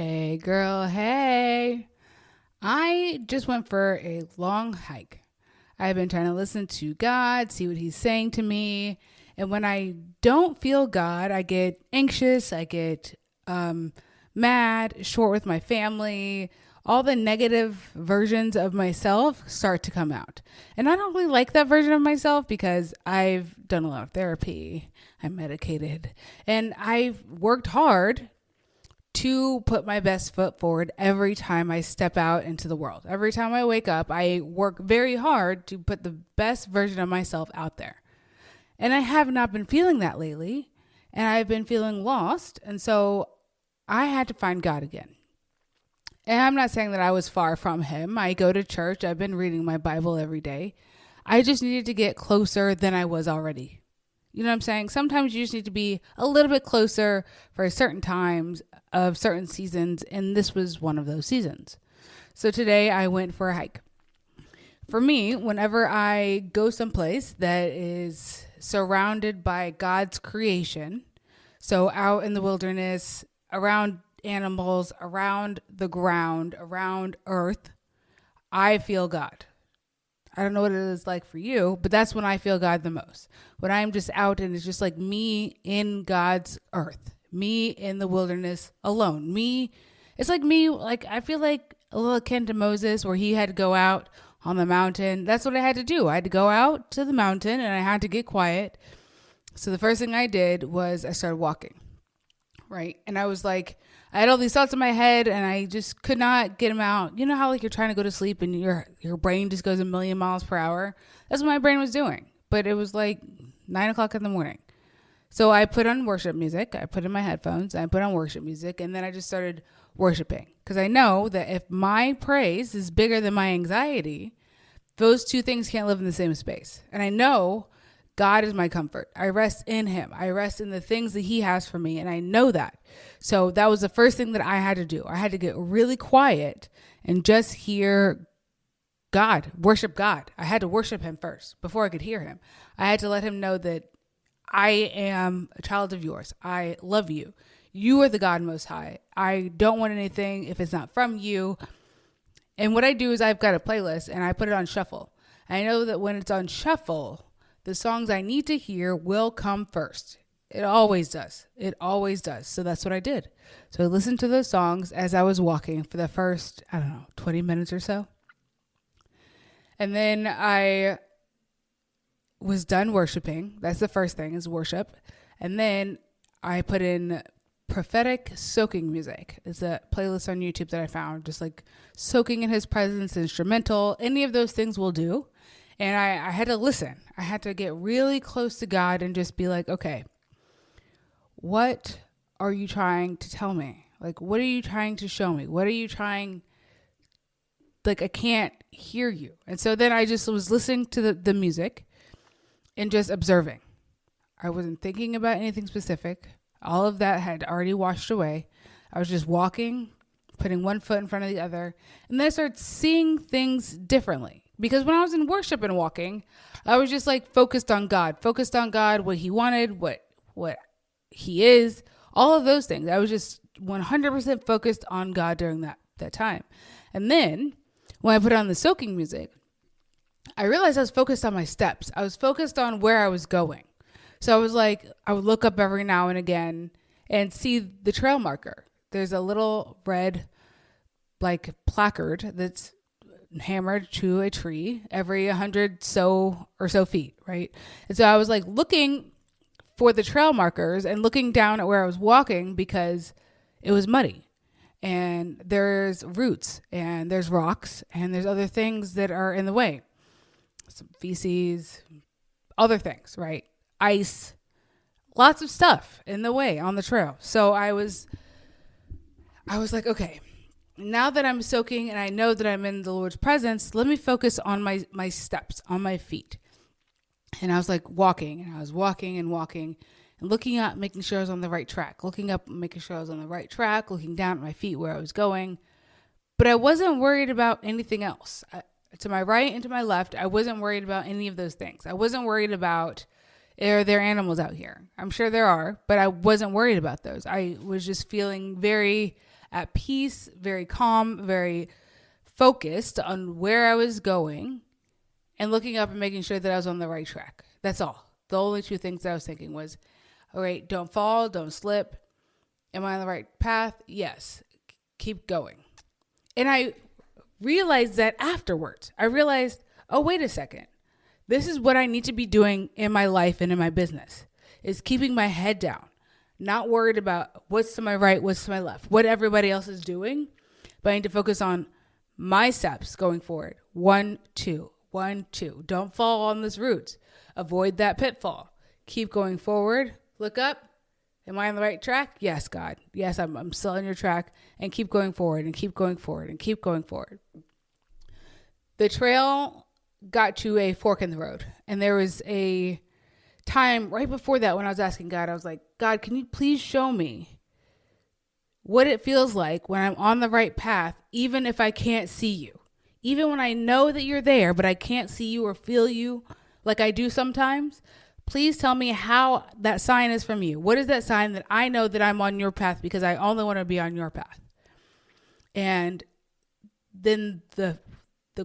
Hey girl, hey. I just went for a long hike. I've been trying to listen to God, see what he's saying to me. And when I don't feel God, I get anxious, I get mad, short with my family. All the negative versions of myself start to come out. And I don't really like that version of myself because I've done a lot of therapy, I'm medicated, and I've worked hard to put my best foot forward every time I step out into the world. Every time I wake up, I work very hard to put the best version of myself out there. And I have not been feeling that lately, and I've been feeling lost. And so I had to find God again. And I'm not saying that I was far from him. I go to church. I've been reading my Bible every day. I just needed to get closer than I was already. You know what I'm saying? Sometimes you just need to be a little bit closer for certain times of certain seasons, and this was one of those seasons. So today I went for a hike. For me, whenever I go someplace that is surrounded by God's creation, so out in the wilderness, around animals, around the ground, around earth, I feel God. I don't know what it is like for you, but that's when I feel God the most. When I'm just out and it's just like me in God's earth, me in the wilderness alone. It's like me, like I feel like a little akin to Moses where he had to go out on the mountain. That's what I had to do. I had to go out to the mountain and I had to get quiet. So the first thing I did was I started walking, right? And I was like, I had all these thoughts in my head and I just could not get them out. You know how like you're trying to go to sleep and your brain just goes a million miles per hour? That's what my brain was doing. But it was like 9:00 in the morning. So I put on worship music. I put in my headphones. I put on worship music. And then I just started worshiping. Because I know that if my praise is bigger than my anxiety, those two things can't live in the same space. And I know God is my comfort. I rest in him. I rest in the things that he has for me. And I know that. So that was the first thing that I had to do. I had to get really quiet and just hear God, worship God. I had to worship him first before I could hear him. I had to let him know that I am a child of yours. I love you. You are the God Most High. I don't want anything if it's not from you. And what I do is I've got a playlist and I put it on shuffle. I know that when it's on shuffle, the songs I need to hear will come first. It always does. It always does. So that's what I did. So I listened to those songs as I was walking for the first, 20 minutes or so. And then I was done worshiping. That's the first thing is worship. And then I put in prophetic soaking music. It's a playlist on YouTube that I found, just like soaking in his presence, instrumental, any of those things will do. And I had to listen. I had to get really close to God and just be like, okay, what are you trying to tell me? Like, what are you trying to show me? What are you trying? Like, I can't hear you. And so then I just was listening to the music and just observing. I wasn't thinking about anything specific. All of that had already washed away. I was just walking, putting one foot in front of the other. And then I started seeing things differently. Because when I was in worship and walking, I was just like focused on God, what he wanted, what he is, all of those things. I was just 100% focused on God during that time. And then when I put on the soaking music, I realized I was focused on my steps. I was focused on where I was going. So I was like, I would look up every now and again and see the trail marker. There's a little red like placard that's hammered to a tree every 100 or so feet, right? And so I was like looking for the trail markers and looking down at where I was walking because it was muddy and there's roots and there's rocks and there's other things that are in the way. Some feces, other things, right? Ice, lots of stuff in the way on the trail. So I was like, okay, now that I'm soaking and I know that I'm in the Lord's presence, let me focus on my steps, on my feet. And I was like walking and I was walking and looking up, making sure I was on the right track, looking up, making sure I was on the right track, looking down at my feet where I was going. But I wasn't worried about anything else. To my right and to my left, I wasn't worried about any of those things. I wasn't worried about, are there animals out here? I'm sure there are, but I wasn't worried about those. I was just feeling very at peace, very calm, very focused on where I was going, and looking up and making sure that I was on the right track. That's all. The only two things I was thinking was, all right, don't fall, don't slip. Am I on the right path? Yes. Keep going. And I realized that afterwards. I realized, oh, wait a second. This is what I need to be doing in my life and in my business, is keeping my head down, not worried about what's to my right, what's to my left, what everybody else is doing, but I need to focus on my steps going forward. 1, 2, 1, 2. Don't fall on this route. Avoid that pitfall. Keep going forward. Look up. Am I on the right track? Yes, God. Yes, I'm still on your track. And keep going forward and keep going forward and keep going forward. The trail got to a fork in the road. And there was a time right before that when I was asking God, I was like, God, can you please show me what it feels like when I'm on the right path, even if I can't see you? Even when I know that you're there, but I can't see you or feel you like I do sometimes. Please tell me how that sign is from you. What is that sign that I know that I'm on your path because I only want to be on your path? And then the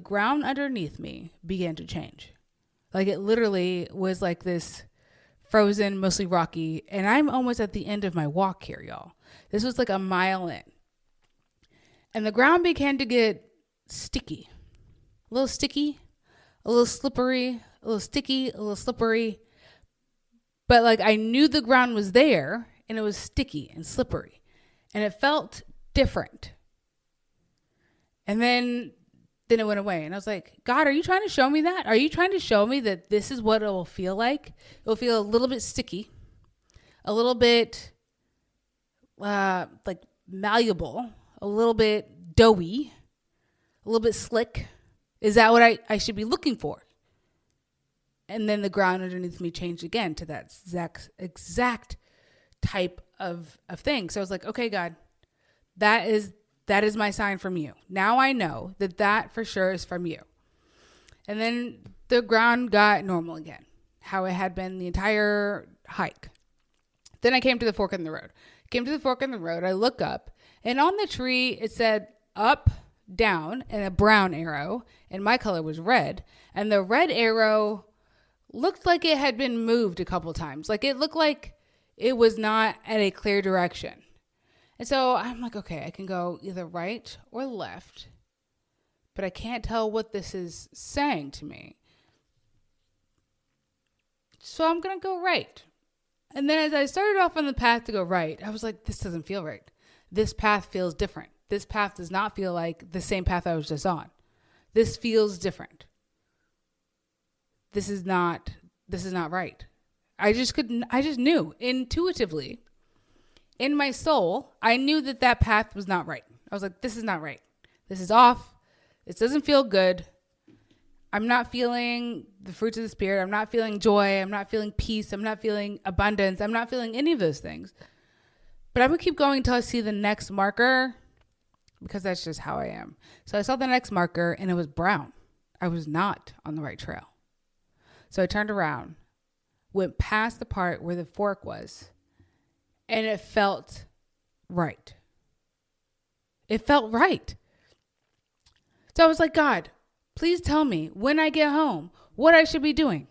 ground underneath me began to change. Like it literally was like this frozen, mostly rocky. And I'm almost at the end of my walk here, y'all. This was like a mile in. And the ground began to get sticky. A little sticky, a little slippery, a little sticky, a little slippery. But like I knew the ground was there and it was sticky and slippery. And it felt different. And then it went away. And I was like, God, are you trying to show me that? Are you trying to show me that this is what it will feel like? It will feel a little bit sticky, a little bit like malleable, a little bit doughy, a little bit slick. Is that what I should be looking for? And then the ground underneath me changed again to that exact type of thing. So I was like, okay, God, that is my sign from you. Now I know that for sure is from you. And then the ground got normal again, how it had been the entire hike. Then I came to the fork in the road. I look up, and on the tree it said up, down, and a brown arrow, and my color was red. And the red arrow looked like it had been moved a couple times. Like it looked like it was not at a clear direction. And so I'm like, okay, I can go either right or left, but I can't tell what this is saying to me. So I'm going to go right. And then as I started off on the path to go right, I was like, this doesn't feel right. This path feels different. This path does not feel like the same path I was just on. This feels different. This is not right. I just knew intuitively in my soul, I knew that path was not right. I was like, this is not right. This is off. This doesn't feel good. I'm not feeling the fruits of the Spirit. I'm not feeling joy. I'm not feeling peace. I'm not feeling abundance. I'm not feeling any of those things. But I'm going to keep going until I see the next marker, because that's just how I am. So I saw the next marker and it was brown. I was not on the right trail. So I turned around, went past the part where the fork was, and it felt right. It felt right. So I was like, God, please tell me when I get home what I should be doing.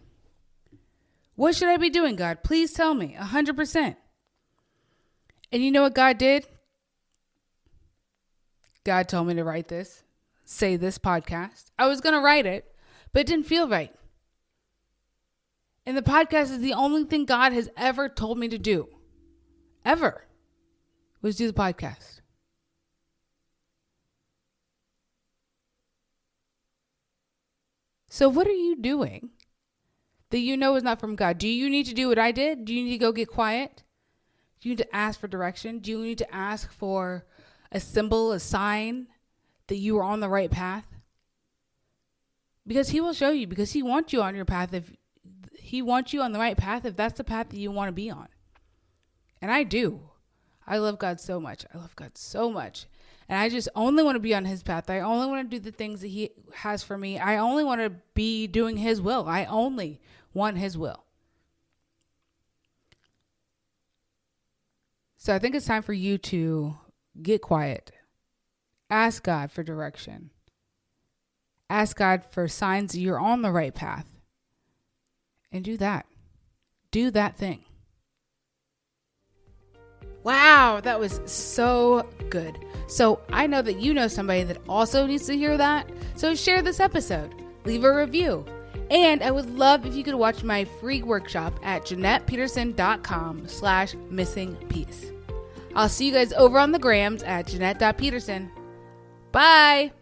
What should I be doing, God? Please tell me 100%. And you know what God did? God told me to write this, say this podcast. I was going to write it, but it didn't feel right. And the podcast is the only thing God has ever told me to do, ever, was do the podcast. So what are you doing that you know is not from God? Do you need to do what I did? Do you need to go get quiet? Do you need to ask for direction? Do you need to ask for a symbol, a sign that you are on the right path? Because he will show you, because he wants you on your path. If he wants you on the right path, if that's the path that you want to be on. And I do. I love God so much. And I just only want to be on his path. I only want to do the things that he has for me. I only want to be doing his will. I only want his will. So I think it's time for you to get quiet. Ask God for direction. Ask God for signs that you're on the right path. And do that. Do that thing. Wow, that was so good. So I know that you know somebody that also needs to hear that. So share this episode. Leave a review. And I would love if you could watch my free workshop at JeanettePeterson.com/missingpiece. I'll see you guys over on the grams at Jeanette.Peterson. Bye.